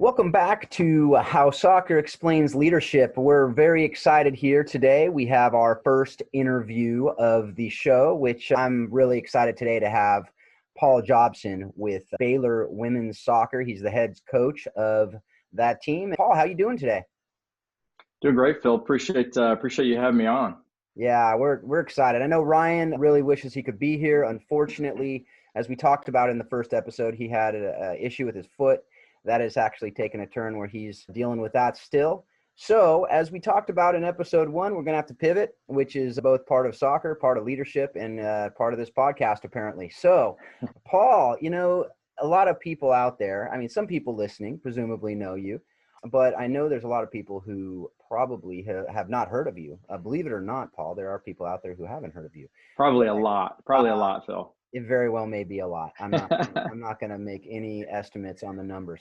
Welcome back to How Soccer Explains Leadership. We're very excited here today. We have our first interview of the show, which I'm really excited today to have Paul Jobson with Baylor Women's Soccer. He's the head coach of that team. Paul, how you doing today? Doing great, Phil. Appreciate you having me on. Yeah, we're excited. I know Ryan really wishes he could be here. Unfortunately, as we talked about in the first episode, he had an issue with his foot. That has actually taken a turn where he's dealing with that still. So, as we talked about in episode one, we're going to have to pivot, which is both part of soccer, part of leadership, and part of this podcast, apparently. So, Paul, a lot of people out there, I mean, some people listening presumably know you, but I know there's a lot of people who probably have not heard of you. Believe it or not, Paul, there are people out there who haven't heard of you. Probably a lot. Probably a lot, Phil. It very well may be a lot. I'm not going to make any estimates on the numbers,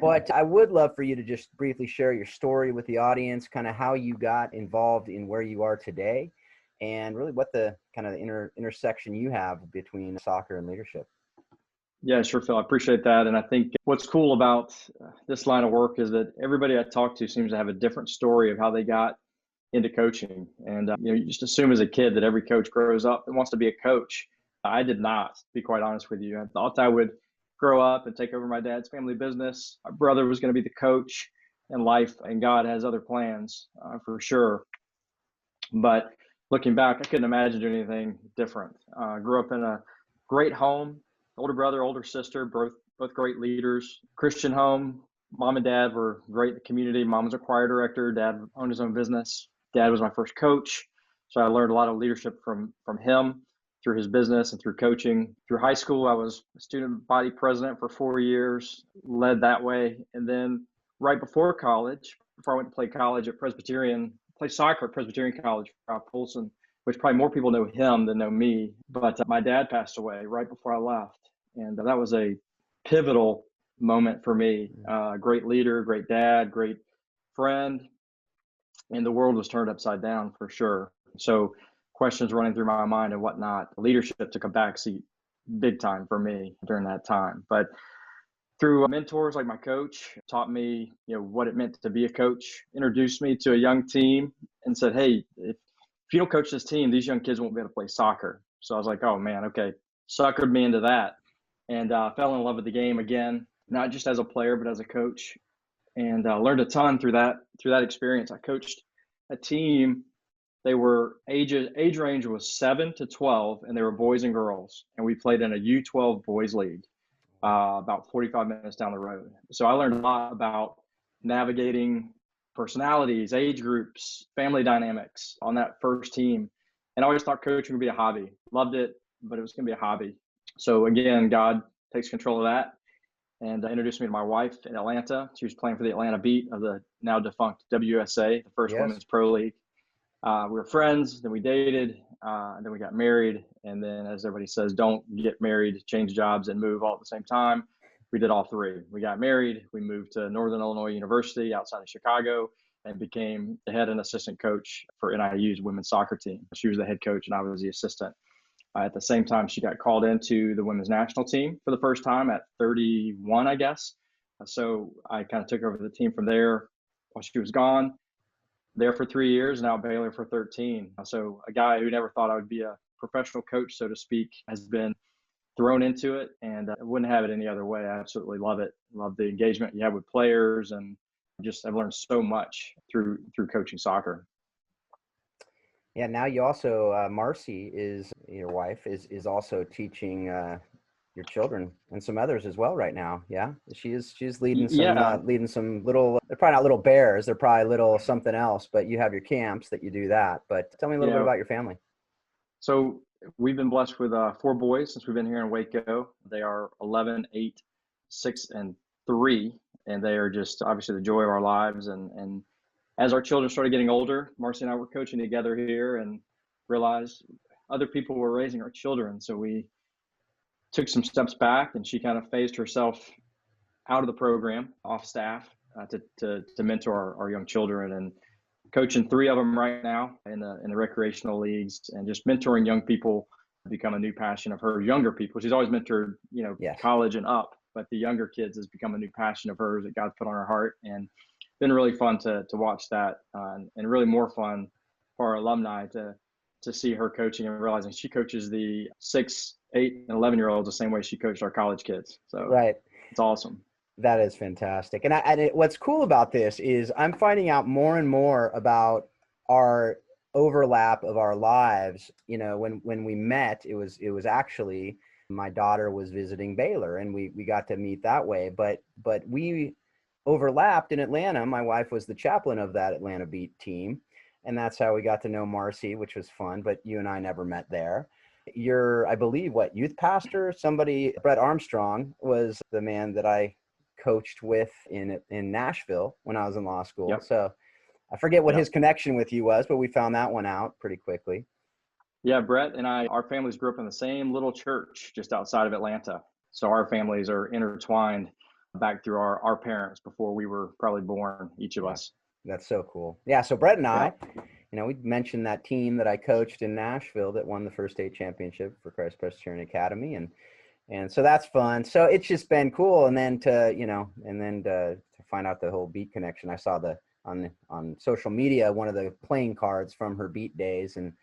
but I would love for you to just briefly share your story with the audience, kind of how you got involved in where you are today, and really what the kind of intersection you have between soccer and leadership. Yeah, sure, Phil. I appreciate that. And I think what's cool about this line of work is that everybody I talk to seems to have a different story of how they got into coaching. And you just assume as a kid that every coach grows up and wants to be a coach. I did not, to be quite honest with you. I thought I would grow up and take over my dad's family business. My brother was going to be the coach in life, and God has other plans for sure. But looking back, I couldn't imagine doing anything different. Grew up in a great home, older brother, older sister, both great leaders. Christian home. Mom and dad were great in the community. Mom was a choir director. Dad owned his own business. Dad was my first coach, so I learned a lot of leadership from him through his business and through coaching. Through high school, I was a student body president for 4 years, led that way. And then right before college, before I went to play college at Presbyterian, play soccer at Presbyterian College, Rob Polson, which probably more people know him than know me. But my dad passed away right before I left. And that was a pivotal moment for me. Great leader, great dad, great friend. And the world was turned upside down for sure. So questions running through my mind and whatnot. Leadership took a backseat big time for me during that time. But through mentors like my coach, taught me, what it meant to be a coach, introduced me to a young team and said, hey, if you don't coach this team, these young kids won't be able to play soccer. So I was like, oh man, okay, suckered me into that, and fell in love with the game again, not just as a player, but as a coach, and learned a ton through that experience. I coached a team. They were age range was 7 to 12, and they were boys and girls. And we played in a U12 boys league about 45 minutes down the road. So I learned a lot about navigating personalities, age groups, family dynamics on that first team. And I always thought coaching would be a hobby. Loved it, but it was going to be a hobby. So again, God takes control of that and introduced me to my wife in Atlanta. She was playing for the Atlanta Beat of the now defunct WSA, the first Yes. women's pro league. We were friends, then we dated, and then we got married. And then, as everybody says, don't get married, change jobs, and move all at the same time. We did all three. We got married. We moved to Northern Illinois University outside of Chicago and became the head and assistant coach for NIU's women's soccer team. She was the head coach and I was the assistant. At the same time, she got called into the women's national team for the first time at 31, I guess. So I kind of took over the team from there while she was gone. There for 3 years, now at Baylor for 13. So a guy who never thought I would be a professional coach, so to speak, has been thrown into it, and I wouldn't have it any other way. I absolutely love it. Love the engagement you have with players, and just I've learned so much through coaching soccer. Yeah. Now you also, Marci is your wife is also teaching your children and some others as well right now. Yeah, she's leading Yeah, some little. They're probably not little bears. They're probably little something else. But you have your camps that you do that. But tell me a little bit yeah. about your family. So we've been blessed with 4 boys since we've been here in Waco. They are 11, 8, 6, and 3, and they are just obviously the joy of our lives. And as our children started getting older, Marci and I were coaching together here and realized other people were raising our children. So we took some steps back, and she kind of phased herself out of the program, off staff, to mentor our young children, and coaching 3 of them right now in the recreational leagues, and just mentoring young people become a new passion of her. Younger people, she's always mentored, Yes. college and up, but the younger kids has become a new passion of hers that God's put on her heart, and been really fun to watch that, and really more fun for our alumni to see her coaching and realizing she coaches the 6, 8, and 11-year-olds the same way she coached our college kids. So Right. it's awesome. That is fantastic. And what's cool about this is I'm finding out more and more about our overlap of our lives. You know, when we met, it was actually my daughter was visiting Baylor, and we got to meet that way. But we overlapped in Atlanta. My wife was the chaplain of that Atlanta Beat team, and that's how we got to know Marci, which was fun. But you and I never met there. You're, I believe, what, youth pastor? Somebody, Brett Armstrong was the man that I coached with in Nashville when I was in law school. Yep. So I forget what Yep. his connection with you was, but we found that one out pretty quickly. Yeah, Brett and I, our families grew up in the same little church just outside of Atlanta. So our families are intertwined back through our parents before we were probably born, each of us. That's so cool. Yeah. So Brett and I, Yeah. we mentioned that team that I coached in Nashville that won the first state championship for Christ Presbyterian Academy. And so that's fun. So it's just been cool. And then to find out the whole Beat connection, I saw on social media, one of the playing cards from her Beat days. And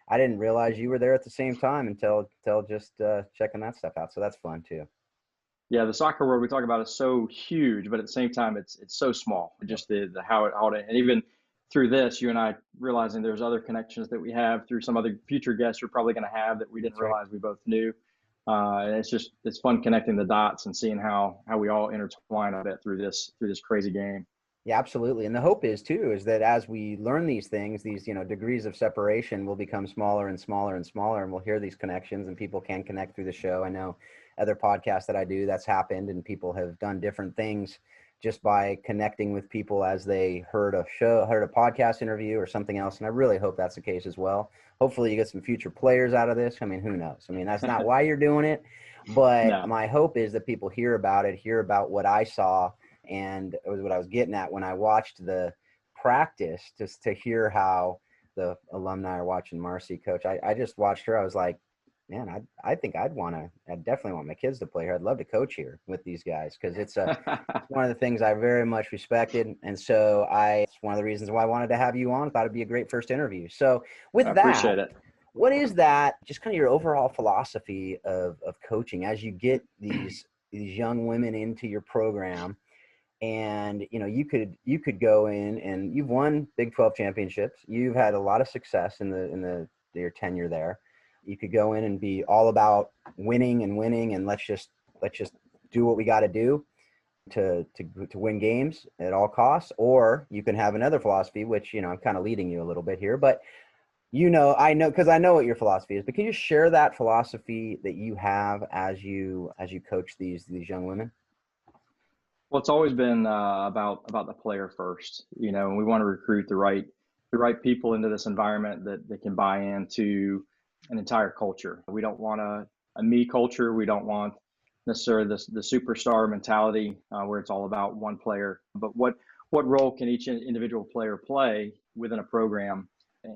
I didn't realize you were there at the same time until just checking that stuff out. So that's fun too. Yeah, the soccer world we talk about is so huge, but at the same time, it's so small. Just the how it all, and even through this, you and I realizing there's other connections that we have through some other future guests you're probably going to have that we didn't realize we both knew. And it's fun connecting the dots and seeing how we all intertwine a bit through this crazy game. Yeah, absolutely. And the hope is that as we learn these things, these, degrees of separation will become smaller and smaller and smaller, and we'll hear these connections and people can connect through the show. I know other podcasts that I do, that's happened, and people have done different things just by connecting with people as they heard a podcast interview or something else. And I really hope that's the case as well. Hopefully you get some future players out of this. I mean, who knows? I mean, that's not why you're doing it, but No. My hope is that people hear about what I saw. And it was what I was getting at when I watched the practice, just to hear how the alumni are watching Marci coach. I just watched her. I was like, man, I think I definitely want my kids to play here. I'd love to coach here with these guys, because it's one of the things I very much respected. And so it's one of the reasons why I wanted to have you on. I thought it'd be a great first interview. So with that, appreciate it. What is that, just kind of your overall philosophy of coaching as you get these young women into your program? And you could go in, and you've won Big 12 championships. You've had a lot of success in your tenure there. You could go in and be all about winning, and let's just do what we got to do to win games at all costs. Or you can have another philosophy, which I'm kind of leading you a little bit here, but I know, because I know what your philosophy is. But can you share that philosophy that you have as you coach these young women? Well, it's always been about the player first, and we want to recruit the right people into this environment that can buy into an entire culture. We don't want a me culture. We don't want necessarily the superstar mentality where it's all about one player. But what role can each individual player play within a program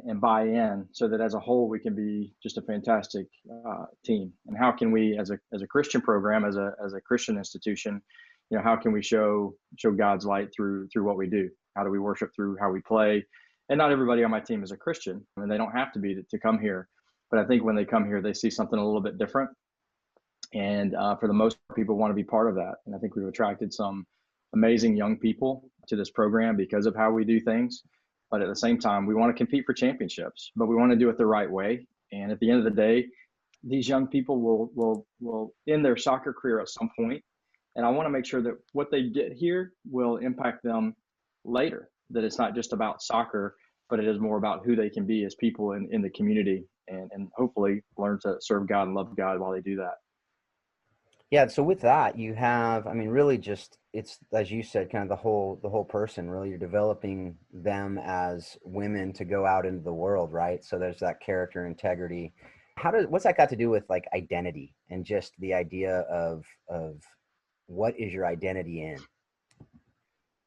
and buy in, so that as a whole we can be just a fantastic team? And how can we, as a Christian program, as a Christian institution, how can we show God's light through what we do? How do we worship through how we play? And not everybody on my team is a Christian, and they don't have to be to come here. But I think when they come here, they see something a little bit different. And for the most part, people want to be part of that. And I think we've attracted some amazing young people to this program because of how we do things. But at the same time, we want to compete for championships, but we want to do it the right way. And at the end of the day, these young people will end their soccer career at some point. And I want to make sure that what they get here will impact them later, that it's not just about soccer, but it is more about who they can be as people in the community, and hopefully learn to serve God and love God while they do that. Yeah. So with that, you have, really just, it's, as you said, kind of the whole person. Really, you're developing them as women to go out into the world, right? So there's that character integrity. What's that got to do with like identity and just the idea of what is your identity in?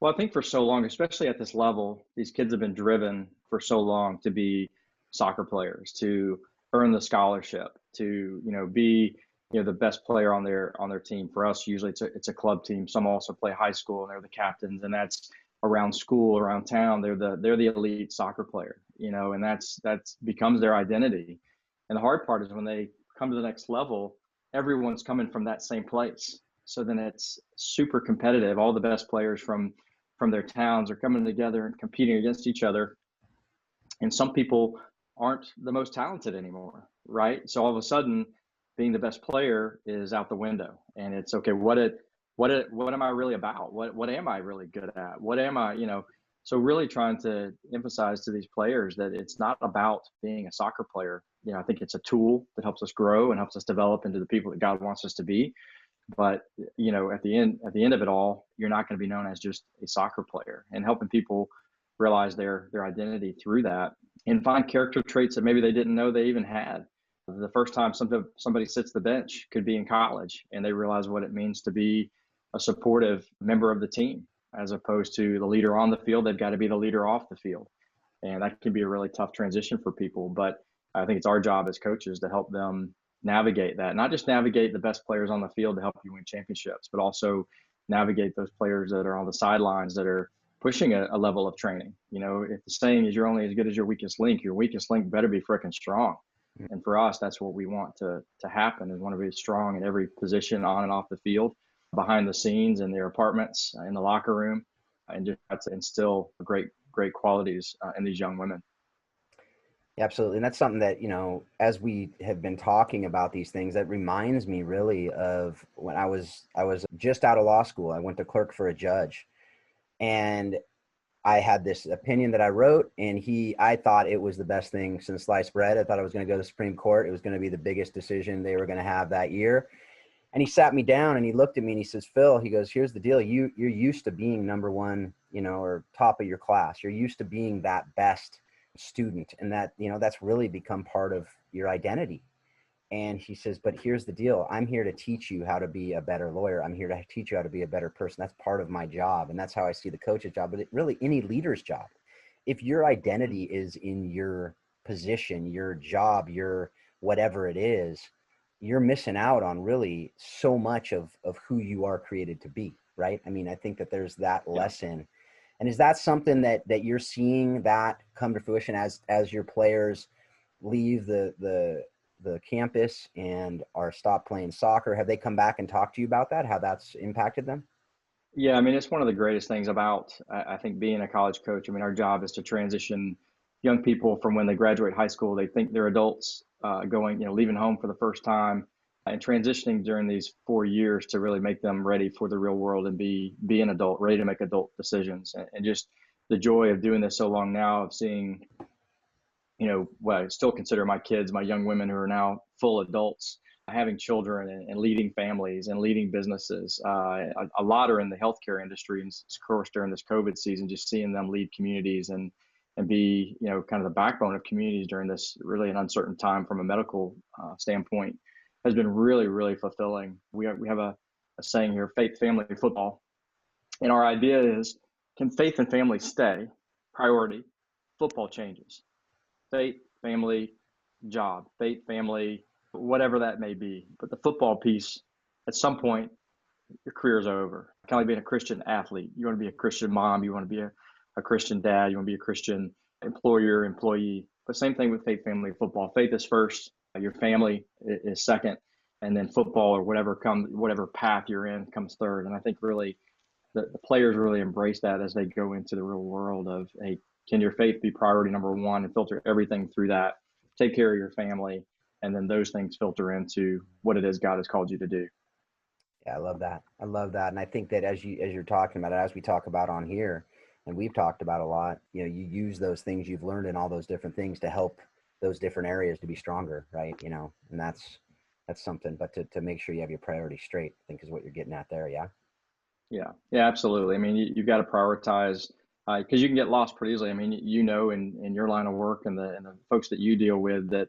Well, I think for so long, especially at this level, these kids have been driven for so long to be soccer players, to earn the scholarship, to be the best player on their team. For us, usually it's a club team. Some also play high school and they're the captains, and that's around school, around town. They're the elite soccer player, and that's becomes their identity. And the hard part is when they come to the next level, everyone's coming from that same place. So then it's super competitive. All the best players from their towns are coming together and competing against each other. And some people aren't the most talented anymore, right? So all of a sudden, being the best player is out the window, and it's okay. What am I really about? What am I really good at? What am I? So really trying to emphasize to these players that it's not about being a soccer player. I think it's a tool that helps us grow and helps us develop into the people that God wants us to be. But at the end of it all, you're not going to be known as just a soccer player, and helping people realize their identity through that and find character traits that maybe they didn't know they even had. The first time somebody sits the bench could be in college, and they realize what it means to be a supportive member of the team, as opposed to the leader on the field. They've got to be the leader off the field. And that can be a really tough transition for people. But I think it's our job as coaches to help them navigate that, not just navigate the best players on the field to help you win championships, but also navigate those players that are on the sidelines that are pushing a level of training. If the saying is you're only as good as your weakest link better be freaking strong. And for us, that's what we want to happen, is want to be strong in every position on and off the field, behind the scenes, in their apartments, in the locker room, and just to instill great qualities in these young women. Absolutely. And that's something that, as we have been talking about these things, that reminds me really of when I was just out of law school. I went to clerk for a judge, and I had this opinion that I wrote, and I thought it was the best thing since sliced bread. I thought I was going to go to the Supreme Court. It was going to be the biggest decision they were going to have that year. And he sat me down and he looked at me and he says, Phil, he goes, here's the deal. You're used to being number one, or top of your class. You're used to being that best student, and that, that's really become part of your identity. And he says, but here's the deal. I'm here to teach you how to be a better lawyer. I'm here to teach you how to be a better person. That's part of my job. And that's how I see the coach's job, but really any leader's job. If your identity is in your position, your job, your whatever it is, you're missing out on really so much of who you are created to be, right? I mean, I think that there's that lesson. And is that something that you're seeing that come to fruition as your players leave the campus and are stopped playing soccer? Have they come back and talked to you about that, how that's impacted them? Yeah, I mean, it's one of the greatest things about, I think, being a college coach. I mean, our job is to transition young people from when they graduate high school, they think they're adults, leaving home for the first time, and transitioning during these 4 years to really make them ready for the real world and be an adult, ready to make adult decisions. And just the joy of doing this so long now, of seeing, what I still consider my kids, my young women who are now full adults, having children and leading families and leading businesses. A lot are in the healthcare industry, and of course during this COVID season, just seeing them lead communities and be, kind of the backbone of communities during this really an uncertain time from a medical standpoint has been really, really fulfilling. We have a saying here, faith, family, football. And our idea is, can faith and family stay priority? Football changes. Faith, family, job, faith, family, whatever that may be. But the football piece, at some point, your career's over. Kind of like being a Christian athlete. You want to be a Christian mom. You want to be a Christian dad. You want to be a Christian employer, employee. But same thing with faith, family, football. Faith is first. Your family is second. And then football or whatever path you're in comes third. And I think really the players really embrace that as they go into the real world of, hey, can your faith be priority number one, and filter everything through that? Take care of your family. And then those things filter into what it is God has called you to do. Yeah, I love that. I love that. And I think that as you're talking about it, as we talk about on here, and we've talked about a lot, you use those things you've learned in all those different things to help those different areas to be stronger, right? And that's something, but to make sure you have your priorities straight, I think is what you're getting at there. Yeah. Yeah, absolutely. I mean, you've got to prioritize, because you can get lost pretty easily. I mean, in your line of work and the folks that you deal with, that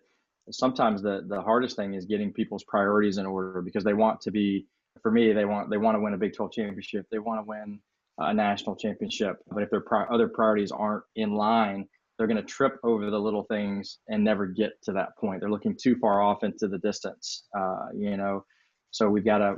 sometimes the hardest thing is getting people's priorities in order, because they want to be, for me, they want to win a Big 12 championship. They want to win a national championship. But if their other priorities aren't in line, they're going to trip over the little things and never get to that point. They're looking too far off into the distance, so we've got to,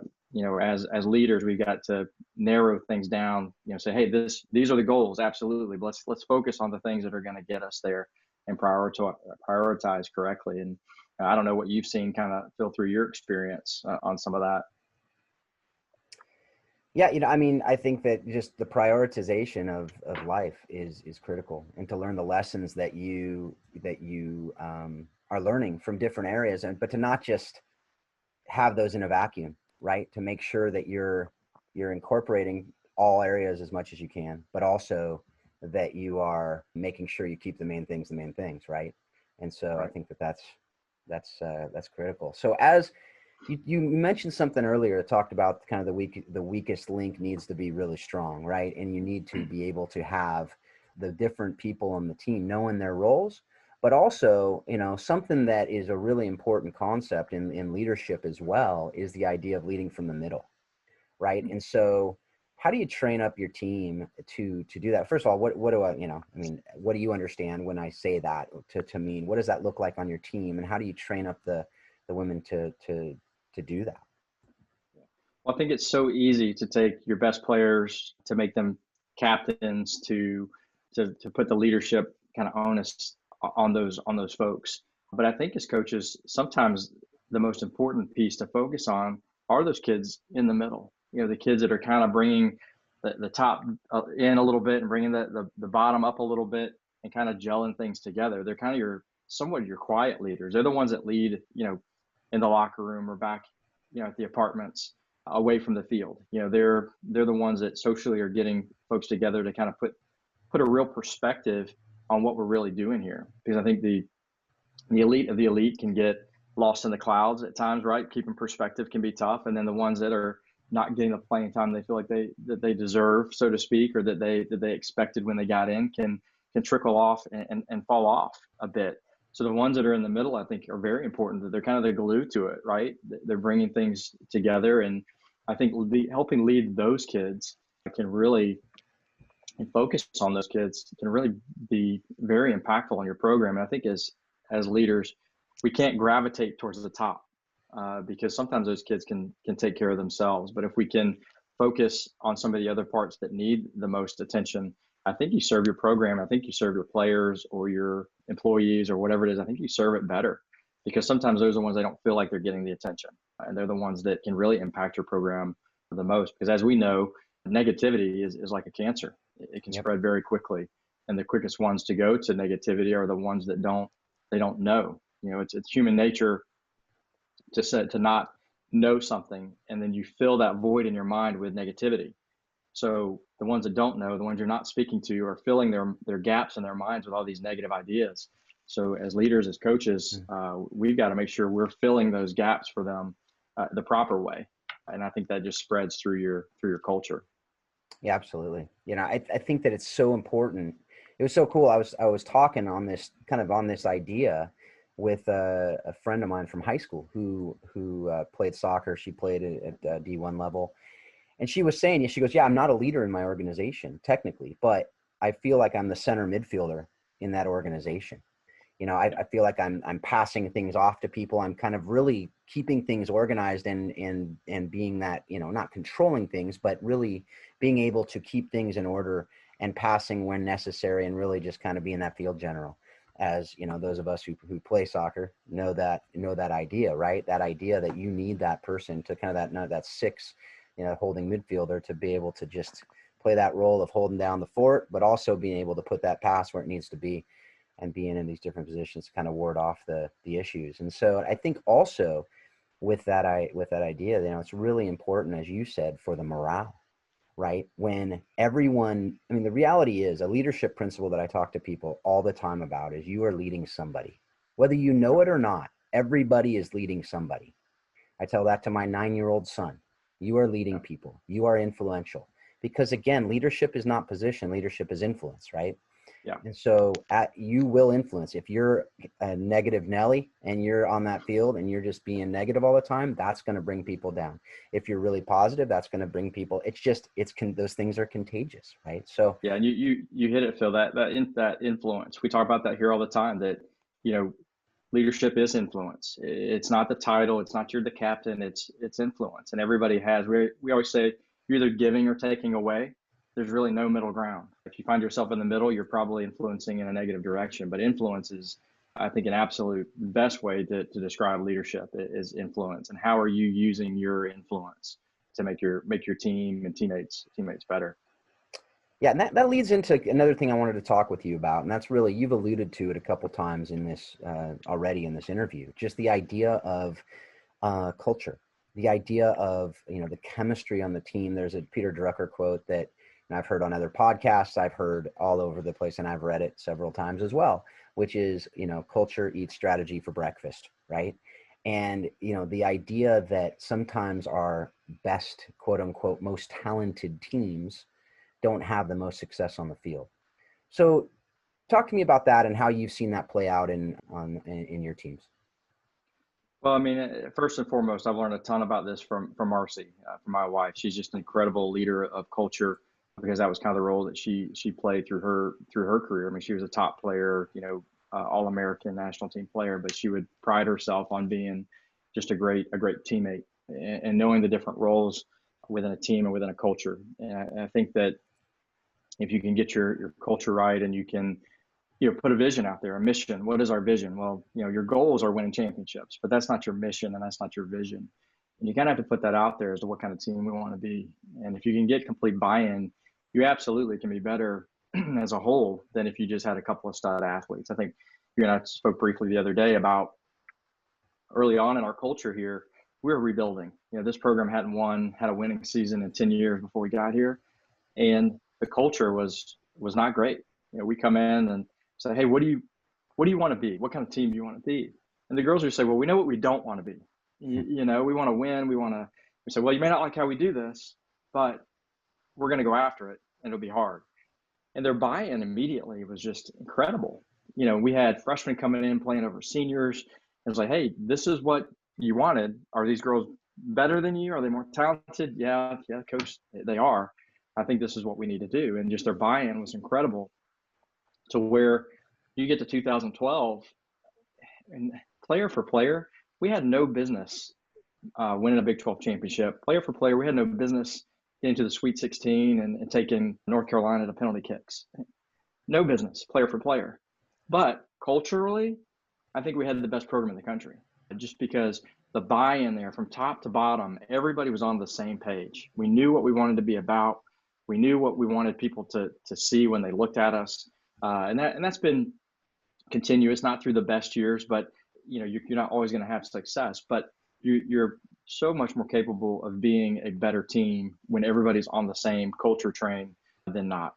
as leaders, we've got to narrow things down, say, hey, these are the goals. Absolutely. But let's focus on the things that are going to get us there and prioritize correctly. And I don't know what you've seen kind of fill through your experience on some of that. Yeah, I think that just the prioritization of life is critical, and to learn the lessons that you are learning from different areas, but to not just have those in a vacuum, right? To make sure that you're incorporating all areas as much as you can, but also that you are making sure you keep the main things, right? And so Right. I think that's critical. So as you mentioned something earlier, talked about kind of the weakest link needs to be really strong, right? And you need to be able to have the different people on the team knowing their roles, but also, something that is a really important concept in leadership as well is the idea of leading from the middle, right? And so how do you train up your team to do that? First of all, what do what do you understand when I say that to mean? What does that look like on your team, and how do you train up the women to do that? Well, I think it's so easy to take your best players, to make them captains, to put the leadership kind of onus on those folks. But I think as coaches, sometimes the most important piece to focus on are those kids in the middle. The kids that are kind of bringing the top in a little bit and bringing the bottom up a little bit and kind of gelling things together. They're kind of somewhat your quiet leaders. They're the ones that lead, in the locker room or back, at the apartments, away from the field. They're the ones that socially are getting folks together to kind of put a real perspective on what we're really doing here. Because I think the elite of the elite can get lost in the clouds at times, right? Keeping perspective can be tough. And then the ones that are not getting the playing time they feel like they deserve, so to speak, or that they expected when they got in can trickle off and fall off a bit. So the ones that are in the middle, I think, are very important. That they're kind of the glue to it, right? They're bringing things together, and I think helping lead those kids can really, and focus on those kids can really be very impactful on your program. And I think as leaders, we can't gravitate towards the top because sometimes those kids can take care of themselves. But if we can focus on some of the other parts that need the most attention, I think you serve your program. I think you serve your players or your employees or whatever it is. I think you serve it better, because sometimes those are the ones that don't feel like they're getting the attention. And they're the ones that can really impact your program the most. Because as we know, negativity is like a cancer. It can spread very quickly. And the quickest ones to go to negativity are the ones that don't know. It's human nature to not know something, and then you fill that void in your mind with negativity. So the ones that don't know, the ones you're not speaking to, are filling their gaps in their minds with all these negative ideas. So as leaders, as coaches, we've got to make sure we're filling those gaps for them the proper way. And I think that just spreads through your culture. Yeah, absolutely. I think that it's so important. It was so cool. I was talking on this idea with a friend of mine from high school who played soccer. She played at D1 level. And she was saying, she goes, yeah, I'm not a leader in my organization technically, but I feel like I'm the center midfielder in that organization. I feel like I'm passing things off to people. I'm kind of really keeping things organized and being that, not controlling things, but really being able to keep things in order and passing when necessary, and really just kind of being that field general. As those of us who play soccer know that idea, right? That idea that you need that person to kind of that six, holding midfielder, to be able to just play that role of holding down the fort, but also being able to put that pass where it needs to be, and being in these different positions to kind of ward off the issues. And so I think also with that idea, it's really important, as you said, for the morale, right? When everyone, the reality is, a leadership principle that I talk to people all the time about is you are leading somebody. Whether you know it or not, everybody is leading somebody. I tell that to my 9-year-old son. You are leading people. You are influential. Because again, leadership is not position. Leadership is influence, right? Yeah. And so you will influence. If you're a negative Nelly and you're on that field and you're just being negative all the time, that's going to bring people down. If you're really positive, that's going to bring people. Those things are contagious, right? So yeah, and you hit it, Phil. That influence. We talk about that here all the time. That leadership is influence. It's not the title. It's not you're the captain. It's influence, and everybody has. We always say you're either giving or taking away. There's really no middle ground. If you find yourself in the middle, you're probably influencing in a negative direction. But influence is, I think, an absolute best way to describe leadership is influence. And how are you using your influence to make your team and teammates better? yeah, and that leads into another thing I wanted to talk with you about, and that's really, you've alluded to it a couple times in this already in this interview, just the idea of culture, the idea of the chemistry on the team. There's a Peter Drucker quote that I've heard on other podcasts, I've heard all over the place, and I've read it several times as well, which is culture eats strategy for breakfast, right? And the idea that sometimes our best, quote unquote, most talented teams don't have the most success on the field. So talk to me about that and how you've seen that play out in your teams. Well, I mean, first and foremost, I've learned a ton about this from Marci, from my wife. She's just an incredible leader of culture, because that was kind of the role that she played through her career. I mean, she was a top player, All-American national team player, but she would pride herself on being just a great teammate, and knowing the different roles within a team and within a culture. And I think that if you can get your culture right, and you can put a vision out there, a mission. What is our vision? Well, your goals are winning championships, but that's not your mission and that's not your vision. And you kind of have to put that out there as to what kind of team we want to be. And if you can get complete buy-in, you absolutely can be better as a whole than if you just had a couple of stud athletes. I think you and I spoke briefly the other day about early on in our culture here, we were rebuilding. This program hadn't had a winning season in 10 years before we got here. And the culture was not great. We come in and say, hey, what do you want to be? What kind of team do you want to be? And the girls would say, well, we know what we don't want to be. We want to win. We say, well, you may not like how we do this, but we're going to go after it, and it'll be hard. And their buy-in immediately was just incredible. We had freshmen coming in playing over seniors. It was like, hey, this is what you wanted. Are these girls better than you? Are they more talented? Yeah, coach, they are. I think this is what we need to do. And just their buy-in was incredible, to where you get to 2012, and player for player, we had no business winning a Big 12 championship. Player for player, we had no business getting to the Sweet 16 and taking North Carolina to penalty kicks. No business, player for player. But culturally, I think we had the best program in the country, just because the buy-in there from top to bottom, everybody was on the same page. We knew what we wanted to be about. We knew what we wanted people to see when they looked at us. And that's been continuous, not through the best years, but you're not always going to have success, but you're so much more capable of being a better team when everybody's on the same culture train than not.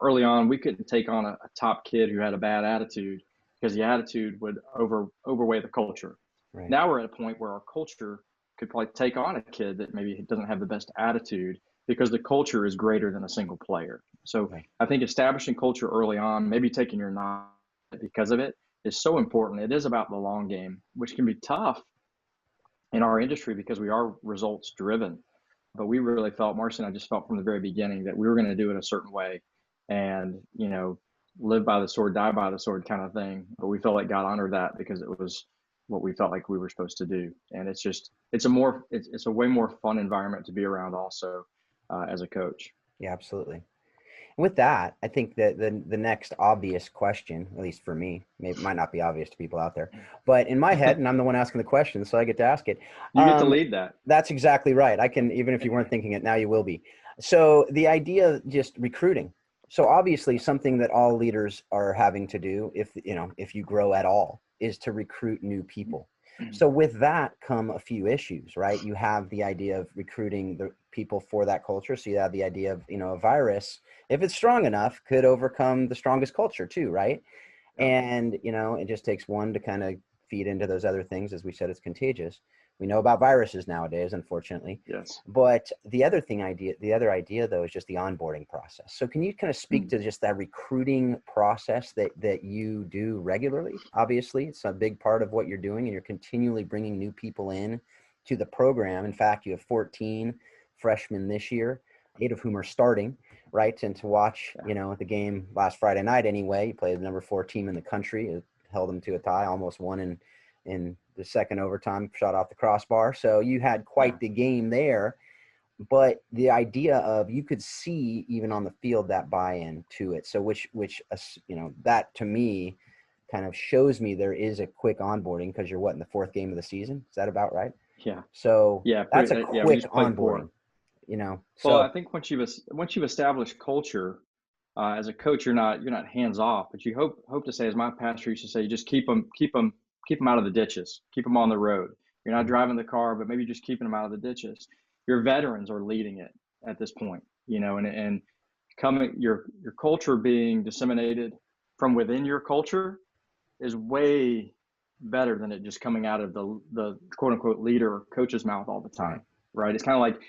Early on, we couldn't take on a top kid who had a bad attitude, because the attitude would overweigh the culture. Right. Now we're at a point where our culture could probably take on a kid that maybe doesn't have the best attitude, because the culture is greater than a single player. So right. I think establishing culture early on, maybe taking your nod because of it, is so important. It is about the long game, which can be tough in our industry because we are results driven. But we really felt, Marci and I just felt from the very beginning, that we were going to do it a certain way, and live by the sword, die by the sword kind of thing. But we felt like God honored that, because it was what we felt like we were supposed to do. And it's a way more fun environment to be around also as a coach. Yeah, absolutely. With that, I think that the next obvious question, at least for me, it might not be obvious to people out there, but in my head, and I'm the one asking the question, so I get to ask it. You get to lead that. That's exactly right. I can, even if you weren't thinking it, now you will be. So the idea, just recruiting. So obviously something that all leaders are having to do, if you grow at all, is to recruit new people. So with that come a few issues, right? You have the idea of recruiting the people for that culture. So you have the idea of, a virus, if it's strong enough, could overcome the strongest culture too, right? And, it just takes one to kind of feed into those other things. As we said, it's contagious. We know about viruses nowadays, unfortunately. Yes. But the other idea though, is just the onboarding process. So can you kind of speak to just that recruiting process that you do regularly? Obviously, it's a big part of what you're doing, and you're continually bringing new people in to the program. In fact, you have 14 freshmen this year, 8 of whom are starting, right? And to watch, the game last Friday night anyway, you played the number 4 team in the country, it held them to a tie, almost won in the second overtime, shot off the crossbar. So you had quite the game there. But the idea of, you could see even on the field that buy-in to it. So which that to me kind of shows me there is a quick onboarding, because you're in the 4th game of the season. Is that about right? Yeah. So that's a we quick just played onboarding, 4. So Well, I think once you've established culture, as a coach, you're not hands off, but you hope to say, as my pastor used to say, you just keep them out of the ditches, keep them on the road. You're not driving the car, but maybe just keeping them out of the ditches. Your veterans are leading it at this point, and coming your culture being disseminated from within your culture is way better than it just coming out of the quote unquote leader or coach's mouth all the time, right? It's kind of like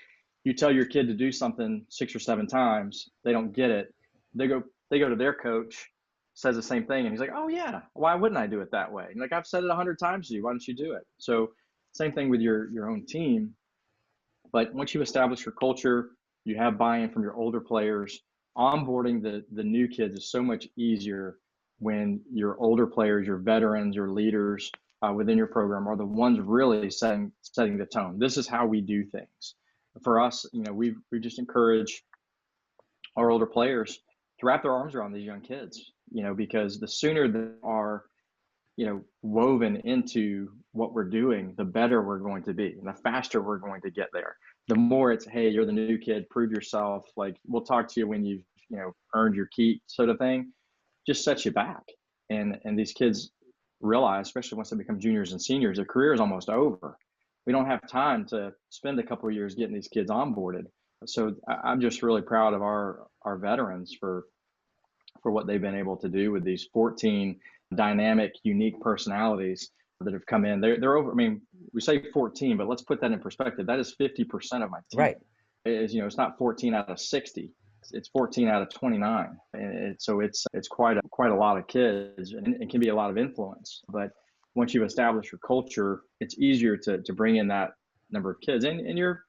you tell your kid to do something 6 or 7 times, they don't get it. They go to their coach, says the same thing, and he's like, "Oh yeah, why wouldn't I do it that way?" And like, "I've said it 100 times to you. Why don't you do it?" So same thing with your own team. But once you establish your culture, you have buy-in from your older players. Onboarding the new kids is so much easier when your older players, your veterans, your leaders within your program are the ones really setting the tone. This is how we do things. For us, we just encourage our older players to wrap their arms around these young kids, because the sooner they are, woven into what we're doing, the better we're going to be, and the faster we're going to get there. The more it's, hey, you're the new kid, prove yourself. Like, we'll talk to you when you've, earned your keep, sort of thing, just sets you back. And these kids realize, especially once they become juniors and seniors, their career is almost over. We don't have time to spend a couple of years getting these kids onboarded. So I'm just really proud of our veterans for what they've been able to do with these 14 dynamic, unique personalities that have come in. They're over. I mean, we say 14, but let's put that in perspective. That is 50% of my team. right. It's not 14 out of 60. It's 14 out of 29. And so it's quite a lot of kids, and it can be a lot of influence. But once you establish your culture, it's easier to bring in that number of kids, and you're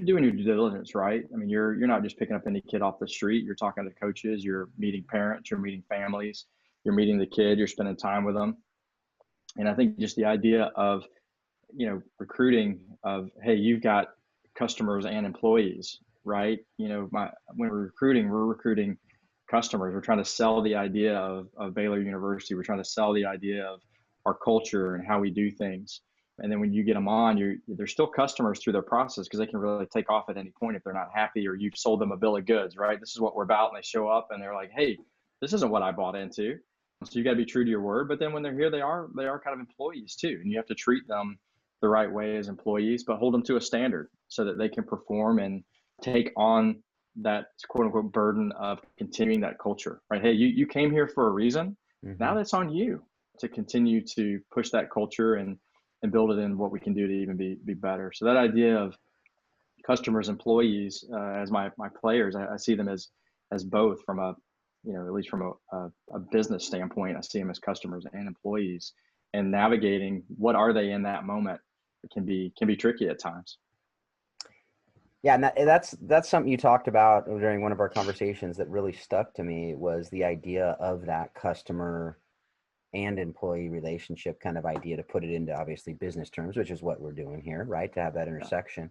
doing your due diligence, right? I mean, you're not just picking up any kid off the street. You're talking to coaches, you're meeting parents, you're meeting families, you're meeting the kid, you're spending time with them. And I think just the idea of, recruiting of, hey, you've got customers and employees, right? When we're recruiting customers. We're trying to sell the idea of Baylor University. We're trying to sell the idea of our culture and how we do things. And then when you get them on, they're still customers through their process, because they can really take off at any point if they're not happy, or you've sold them a bill of goods, right? This is what we're about. And they show up and they're like, hey, this isn't what I bought into. So you got to be true to your word. But then when they're here, they are kind of employees too. And you have to treat them the right way as employees, but hold them to a standard so that they can perform and take on that quote unquote burden of continuing that culture, right? Hey, you came here for a reason. Mm-hmm. Now that's on you to continue to push that culture and build it in what we can do to even be better. So that idea of customers, employees, as my players, I see them as both from a, at least from a business standpoint. I see them as customers and employees, and navigating what are they in that moment can be tricky at times. Yeah, and that's something you talked about during one of our conversations that really stuck to me, was the idea of that customer and employee relationship kind of idea, to put it into obviously business terms, which is what we're doing here, right? To have that intersection.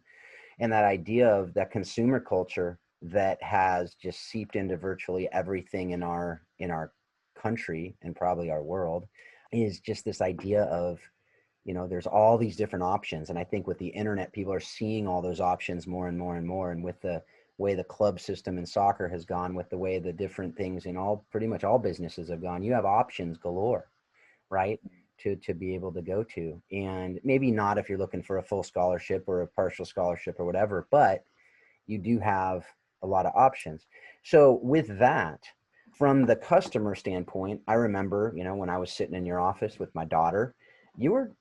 And that idea of that consumer culture that has just seeped into virtually everything in our country and probably our world, is just this idea of, there's all these different options. And I think with the internet, people are seeing all those options more and more and more. And with the way the club system in soccer has gone, with the way the different things in pretty much all businesses have gone, you have options galore, right? To be able to go to. And maybe not if you're looking for a full scholarship or a partial scholarship or whatever, but you do have a lot of options. So with that, from the customer standpoint, I remember, when I was sitting in your office with my daughter, you were,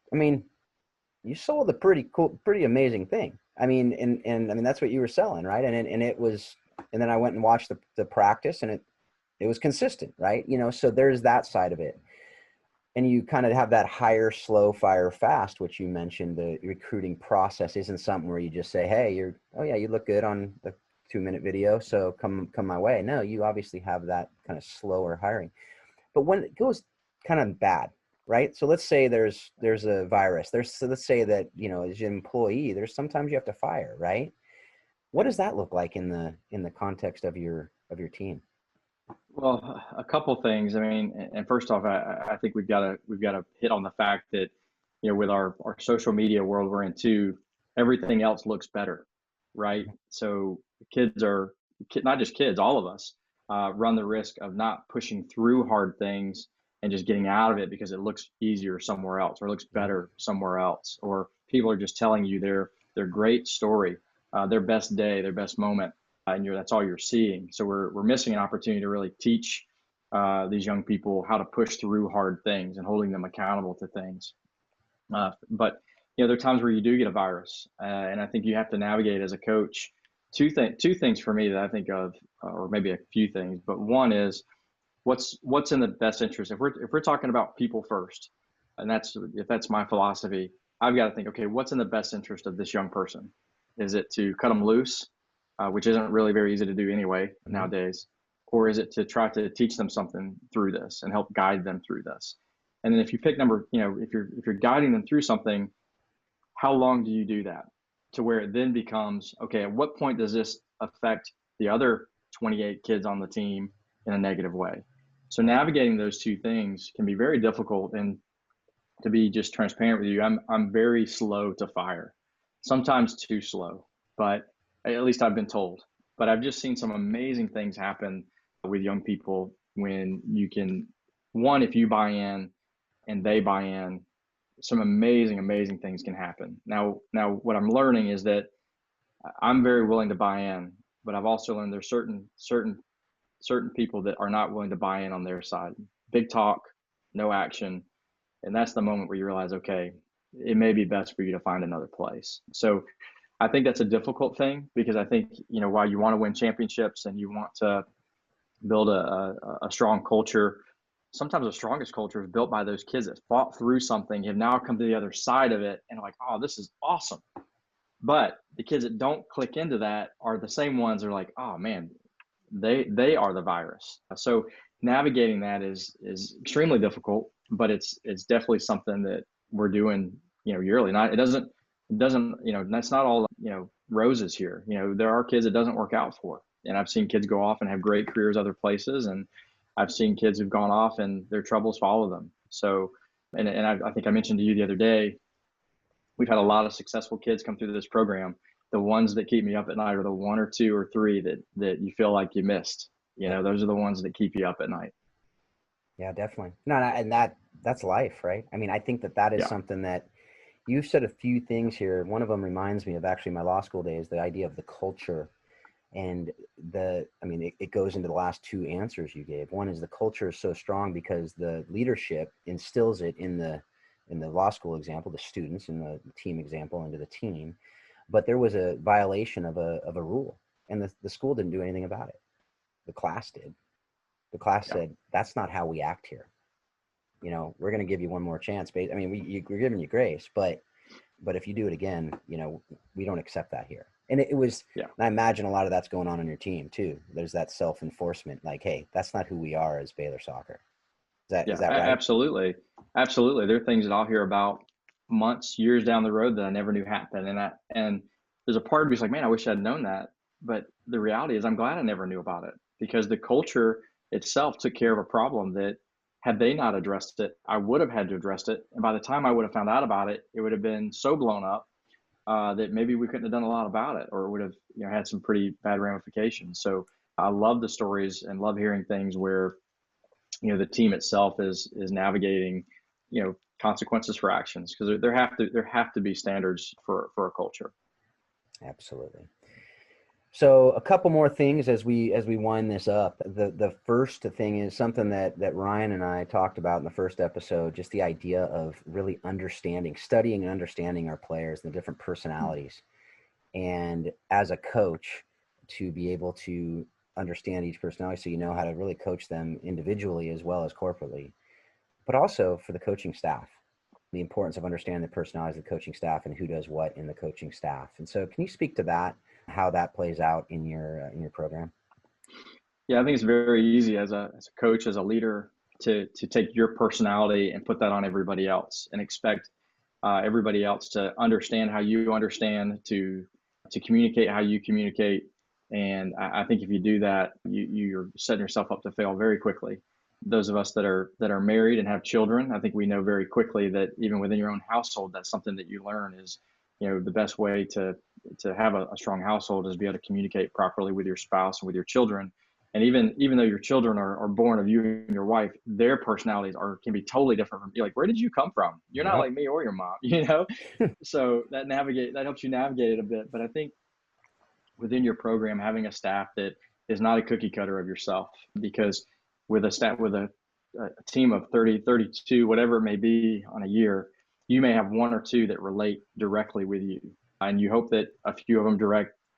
you sold a pretty cool, pretty amazing thing. I mean, and I mean, that's what you were selling, right? And it was, and then I went and watched the practice, and it was consistent, right? So there's that side of it. And you kind of have that hire, slow, fire, fast, which you mentioned. The recruiting process isn't something where you just say, hey, oh yeah, you look good on the 2-minute video, so come my way. No, you obviously have that kind of slower hiring. But when it goes kind of bad, right? So let's say there's a virus. So let's say that, as an employee, there's sometimes you have to fire, right? What does that look like in the context of your team? Well, a couple things. I mean, and first off, I think we've got to hit on the fact that, with our social media world we're in too, everything else looks better, right? So kids are not just kids, all of us run the risk of not pushing through hard things and just getting out of it because it looks easier somewhere else or looks better somewhere else, or people are just telling you their great story, their best day, their best moment, and that's all you're seeing. So we're missing an opportunity to really teach these young people how to push through hard things and holding them accountable to things. But there are times where you do get a virus, and I think you have to navigate as a coach. Two things for me that I think of, or maybe a few things, but one is what's in the best interest. If we're talking about people first, and if that's my philosophy, I've got to think, okay, what's in the best interest of this young person? Is it to cut them loose, which isn't really very easy to do anyway nowadays, or is it to try to teach them something through this and help guide them through this? And then if you pick if you're guiding them through something, how long do you do that to where it then becomes, okay, at what point does this affect the other 28 kids on the team in a negative way? So navigating those two things can be very difficult. And to be just transparent with you, I'm very slow to fire, sometimes too slow, but at least I've been told. But I've just seen some amazing things happen with young people when you can, one, if you buy in and they buy in, some amazing things can happen. Now what I'm learning is that I'm very willing to buy in, but I've also learned there's certain people that are not willing to buy in on their side. Big talk, no action. And that's the moment where you realize, okay, it may be best for you to find another place. So I think that's a difficult thing, because I think, while you want to win championships and you want to build a strong culture, sometimes the strongest culture is built by those kids that fought through something, have now come to the other side of it and are like, oh, this is awesome. But the kids that don't click into that are the same ones that are like, oh man, they are the virus. So navigating that is extremely difficult, but it's definitely something that we're doing, yearly. Not, it doesn't, that's not all, roses here. There are kids it doesn't work out for. And I've seen kids go off and have great careers other places. And I've seen kids who've gone off and their troubles follow them. So, and I think I mentioned to you the other day, we've had a lot of successful kids come through this program. The ones that keep me up at night are the one or two or three that you feel like you missed. Those are the ones that keep you up at night. Yeah, definitely. No, and that's life, right? I mean, I think that is something that you've said a few things here. One of them reminds me of actually my law school days, the idea of the culture. And it goes into the last two answers you gave. One is the culture is so strong because the leadership instills it in the law school example, the students, in the team example, into the team. But there was a violation of a rule, and the school didn't do anything about it. The class did. The class said, that's not how we act here. We're going to give you one more chance. I mean, we're giving you grace, but if you do it again, we don't accept that here. And it was, and I imagine a lot of that's going on your team too. There's that self-enforcement, like, hey, that's not who we are as Baylor soccer. Is that right? Absolutely. There are things that I'll hear about months, years down the road that I never knew happened. And there's a part of me that's like, man, I wish I'd known that. But the reality is I'm glad I never knew about it, because the culture itself took care of a problem that, had they not addressed it, I would have had to address it. And by the time I would have found out about it, it would have been so blown up that maybe we couldn't have done a lot about it, or it would have had some pretty bad ramifications. So I love the stories and love hearing things where the team itself is navigating consequences for actions, because there have to be standards for a culture. Absolutely. So a couple more things as we wind this up. The first thing is something that Ryan and I talked about in the first episode, just the idea of really studying and understanding our players and the different personalities. And as a coach, to be able to understand each personality so you know how to really coach them individually as well as corporately, but also for the coaching staff, the importance of understanding the personalities of the coaching staff and who does what in the coaching staff. And so can you speak to that, how that plays out in your program? Yeah, I think it's very easy as a coach, as a leader, to take your personality and put that on everybody else and expect everybody else to understand how you understand, to communicate how you communicate. And I think if you do that, you're setting yourself up to fail very quickly. Those of us that are married and have children, I think we know very quickly that even within your own household, that's something that you learn is, the best way to have a strong household is be able to communicate properly with your spouse and with your children. And even though your children are born of you and your wife, their personalities can be totally different from you. Like, where did you come from? You're not Yep. like me or your mom, So that helps you navigate it a bit. But I think within your program, having a staff that is not a cookie cutter of yourself, because with a team of 30, 32, whatever it may be on a year, you may have one or two that relate directly with you. And you hope that a few of them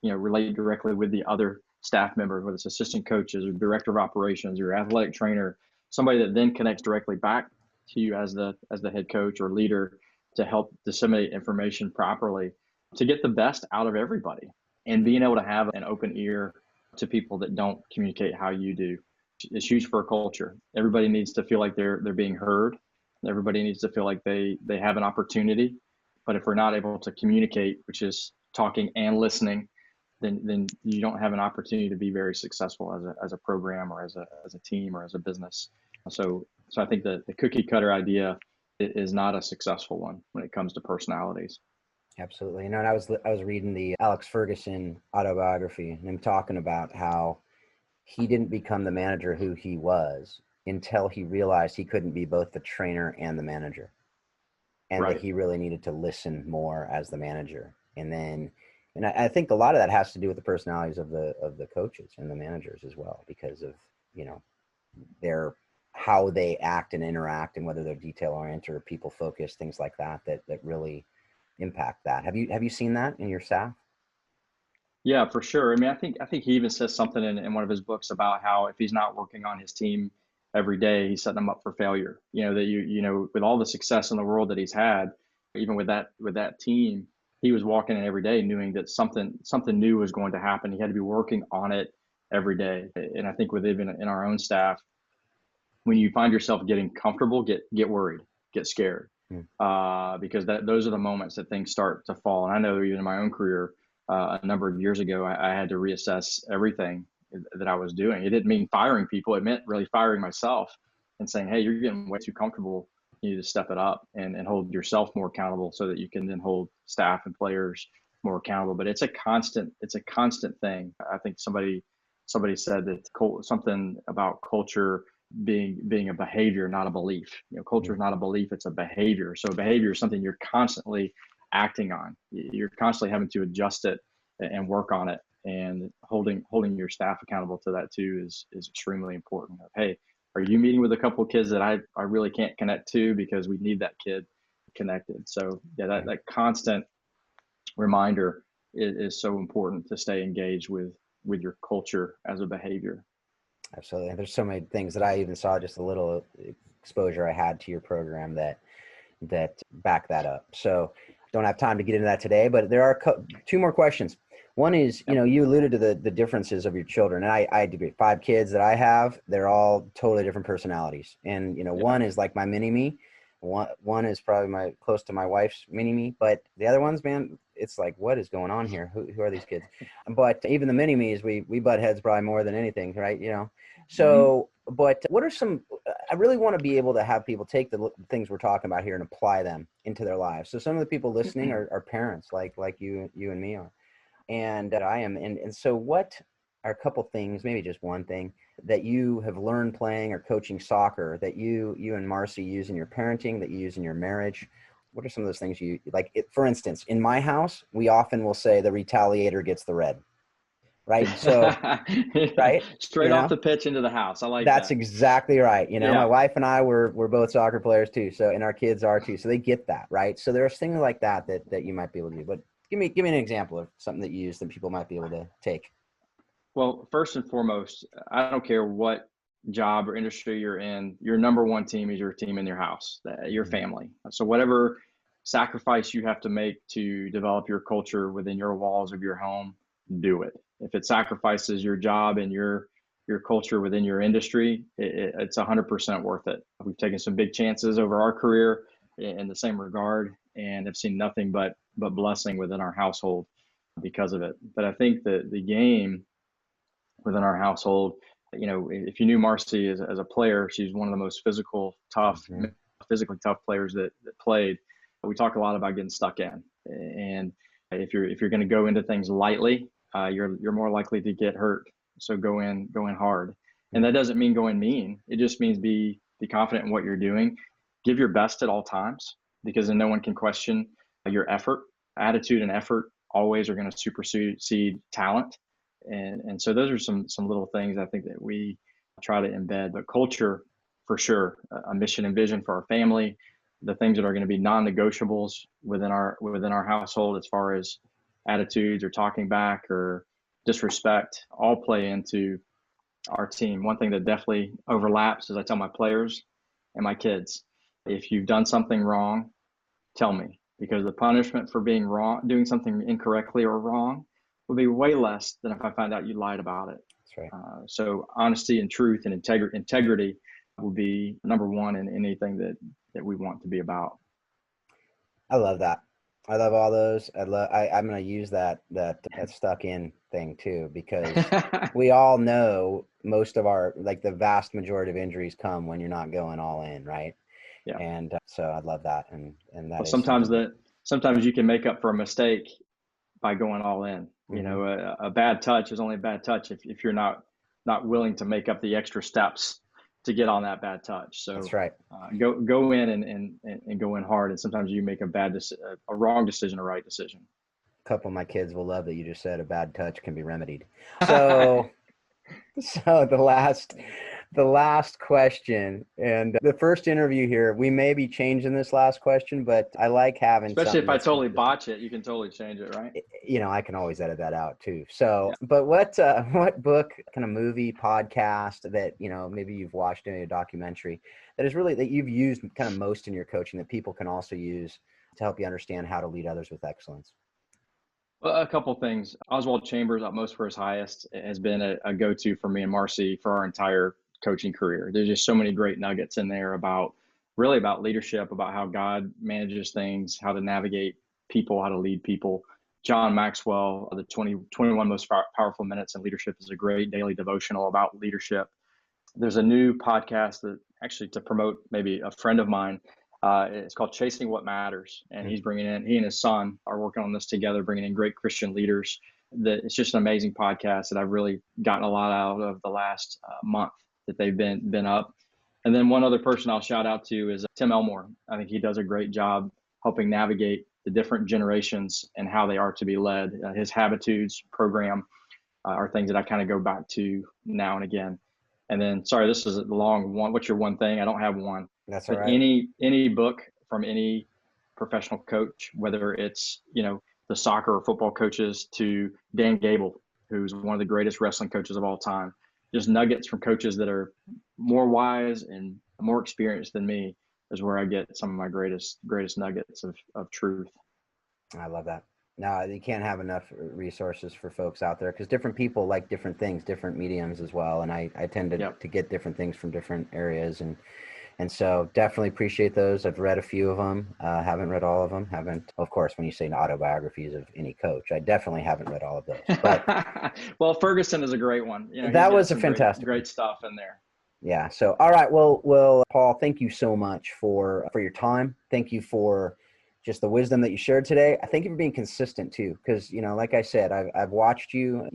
relate directly with the other staff members, whether it's assistant coaches or director of operations or athletic trainer, somebody that then connects directly back to you as the head coach or leader to help disseminate information properly to get the best out of everybody. And being able to have an open ear to people that don't communicate how you do is huge for a culture. Everybody needs to feel like they're being heard. Everybody needs to feel like they have an opportunity. But if we're not able to communicate, which is talking and listening, then you don't have an opportunity to be very successful as a program or as a team or as a business. So I think the cookie cutter idea is not a successful one when it comes to personalities. Absolutely. And I was reading the Alex Ferguson autobiography and him talking about how he didn't become the manager who he was until he realized he couldn't be both the trainer and the manager, and that Right. he really needed to listen more as the manager. And I think a lot of that has to do with the personalities of the coaches and the managers as well, because of, their how they act and interact, and whether they're detail oriented or people focused, things like that really impact that. Have you seen that in your staff? Yeah, for sure. I mean, I think he even says something in one of his books about how if he's not working on his team every day, he's setting them up for failure. That with all the success in the world that he's had, even with that team, he was walking in every day knowing that something new was going to happen. He had to be working on it every day. And I think with even in our own staff, when you find yourself getting comfortable, get worried, get scared, Mm. because those are the moments that things start to fall. And I know even in my own career, a number of years ago, I had to reassess everything that I was doing. It didn't mean firing people; it meant really firing myself and saying, "Hey, you're getting way too comfortable. You need to step it up and hold yourself more accountable, so that you can then hold staff and players more accountable." But it's a constant thing. I think somebody said that something about culture being a behavior, not a belief. Culture is not a belief; it's a behavior. So behavior is something you're constantly acting on. You're constantly having to adjust it and work on it. And holding your staff accountable to that too is extremely important. Hey, are you meeting with a couple of kids that I really can't connect to because we need that kid connected? So yeah, that constant reminder is so important to stay engaged with your culture as a behavior. Absolutely. And there's so many things that I even saw, just a little exposure I had to your program that back that up. So don't have time to get into that today, but there are two more questions. One is, Yep. you alluded to the differences of your children. And I do 5 kids that I have. They're all totally different personalities. And, Yeah. one is like my mini me. One is probably close to my wife's mini me, but the other ones, man, it's like, what is going on here? Who are these kids? But even the mini me's, we butt heads probably more than anything, right? So, but what are some, I really want to be able to have people take the things we're talking about here and apply them into their lives. So some of the people listening are parents like you and me are, and that I am. And so what are a couple things, maybe just one thing that you have learned playing or coaching soccer that you and Marci use in your parenting, that you use in your marriage? What are some of those things you like? For instance, in my house, we often will say the retaliator gets the red. right? So, right, Straight off the pitch into the house. I like that's that. exactly right. My Yeah. wife and I we're both soccer players too. So, and our kids are too. So they get that, right? So there's things like that you might be able to do. But give me an example of something that you use that people might be able to take. Well, first and foremost, I don't care what job or industry you're in, your number one team is your team in your house, your Mhm. family. So whatever sacrifice you have to make to develop your culture within your walls of your home, do it. If it sacrifices your job and your culture within your industry, it's 100% worth it. We've taken some big chances over our career in the same regard, and have seen nothing but blessing within our household because of it. But I think that the game within our household. If you knew Marci as a player, she's one of the most Mhm. physically tough players that played. We talk a lot about getting stuck in, and if you're going to go into things lightly, you're more likely to get hurt. So go in hard, and that doesn't mean go in mean. It just means be confident in what you're doing, give your best at all times, because then no one can question your effort. Attitude and effort always are going to supersede talent, and so those are some little things I think that we try to embed. But culture, for sure, a mission and vision for our family, the things that are going to be non-negotiables within our household, as far as attitudes or talking back or disrespect, all play into our team. One thing that definitely overlaps is I tell my players and my kids, if you've done something wrong, tell me, because the punishment for being wrong, doing something incorrectly or wrong, will be way less than if I find out you lied about it. That's right. So honesty and truth and integrity will be number one in anything that we want to be about. I love that. I love all those. I'm going to use that stuck in thing too, because we all know most of like the vast majority of injuries come when you're not going all in, right? Yeah. And so I love that. And that Well, is something that, sometimes you can make up for a mistake by going all in. mhm. A bad touch is only a bad touch if you're not willing to make up the extra steps to get on that bad touch. That's So right. go in and go in hard. And sometimes you make a wrong decision, a right decision. A couple of my kids will love that you just said a bad touch can be remedied. So, so the last question, and the first interview here, we may be changing this last question, but I like having Especially something if I that's totally consistent. botch it, you can totally change it, right? I can always edit that out too. So, Yeah. but what book, kind of movie, podcast that maybe you've watched in a documentary that is really that you've used kind of most in your coaching that people can also use to help you understand how to lead others with excellence? Well, a couple things. Oswald Chambers, Utmost for His Highest, has been a go-to for me and Marci for our entire coaching career. There's just so many great nuggets in there really about leadership, about how God manages things, how to navigate people, how to lead people. John Maxwell, the 21 Most Powerful Minutes in Leadership, is a great daily devotional about leadership. There's a new podcast that actually, to promote maybe a friend of mine, it's called Chasing What Matters, and he and his son are working on this together, bringing in great Christian leaders. It's just an amazing podcast that I've really gotten a lot out of the last month that they've been up. And then one other person I'll shout out to is Tim Elmore. I think he does a great job helping navigate the different generations and how they are to be led. His Habitudes program are things that I kind of go back to now and again. And then, sorry, this is a long one. What's your one thing? I don't have one, That's all but right. any book from any professional coach, whether it's the soccer or football coaches to Dan Gable, who's one of the greatest wrestling coaches of all time, just nuggets from coaches that are more wise and more experienced than me is where I get some of my greatest nuggets of truth. I love that. No, you can't have enough resources for folks out there because different people like different things, different mediums as well. And I tend Yep. to get different things from different areas. And so definitely appreciate those. I've read a few of them. Haven't read all of them. Haven't, of course, when you say autobiographies of any coach, I definitely haven't read all of those. But Well, Ferguson is a great one. He's that got was a some fantastic one. great stuff in there. Yeah. So, all right. Well, Paul, thank you so much for your time. Thank you for just the wisdom that you shared today. I thank you for being consistent too, because like I said, I've watched you,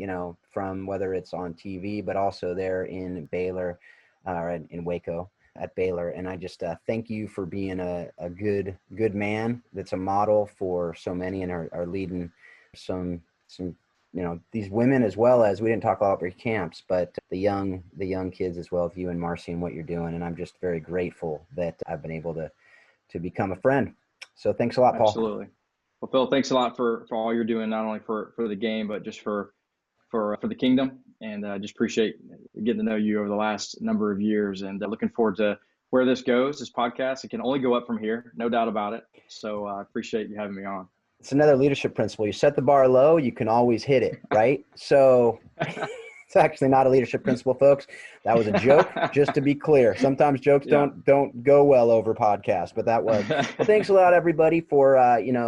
from whether it's on TV, but also there in Baylor, or in Waco at Baylor, and I just thank you for being a good man that's a model for so many and are leading some these women, as well as, we didn't talk about your camps, but the young kids as well, with you and Marci and what you're doing. And I'm just very grateful that I've been able to become a friend. So thanks a lot, Paul. Absolutely. Well, Phil, thanks a lot for all you're doing, not only for the game, but just for the kingdom. And I just appreciate getting to know you over the last number of years, and looking forward to where this goes. This podcast, it can only go up from here, no doubt about it. So I appreciate you having me on. It's another leadership principle. You set the bar low, you can always hit it, right? So it's actually not a leadership principle, folks. That was a joke, just to be clear. Sometimes jokes don't go well over podcasts, but that was. Well, thanks a lot, everybody, for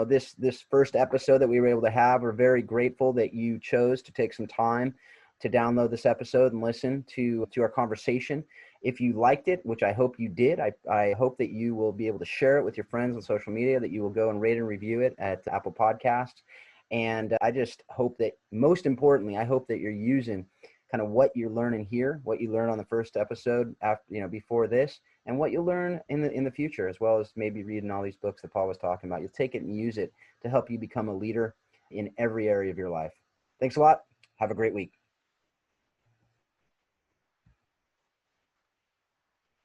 this first episode that we were able to have. We're very grateful that you chose to take some time to download this episode and listen to our conversation. If you liked it, which I hope you did, I hope that you will be able to share it with your friends on social media, that you will go and rate and review it at Apple Podcasts. And I just hope that, most importantly, I hope that you're using kind of what you're learning here, what you learned on the first episode after, before this, and what you'll learn in the future, as well as maybe reading all these books that Paul was talking about. You'll take it and use it to help you become a leader in every area of your life. Thanks a lot. Have a great week.